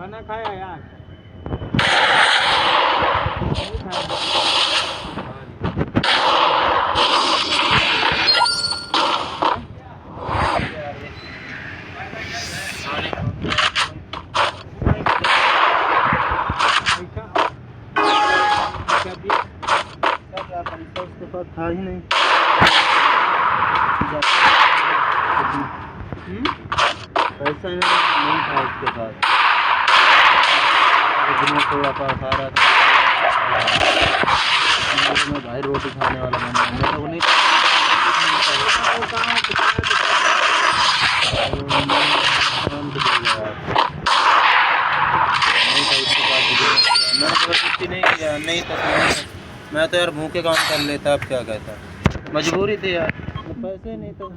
खाना खाया यार? नहीं खाया। क्या दिया? पैसा उसके पास था ही नहीं। पैसा नहीं था उसके पास। थोड़ा पास आ रहा था। मैं भाई रोटी खाने वाला बंदा हूं, मेरे को नहीं नहीं तो मैं तो यार भूखे काम कर लेता। अब क्या कहता, मजबूरी थी यार, पैसे नहीं तो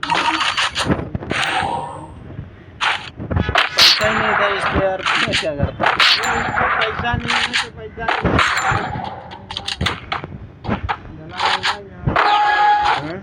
पैसा ही नहीं था इसलिए यार मैं क्या करता। पैसा नहीं है तो पैसा नहीं है।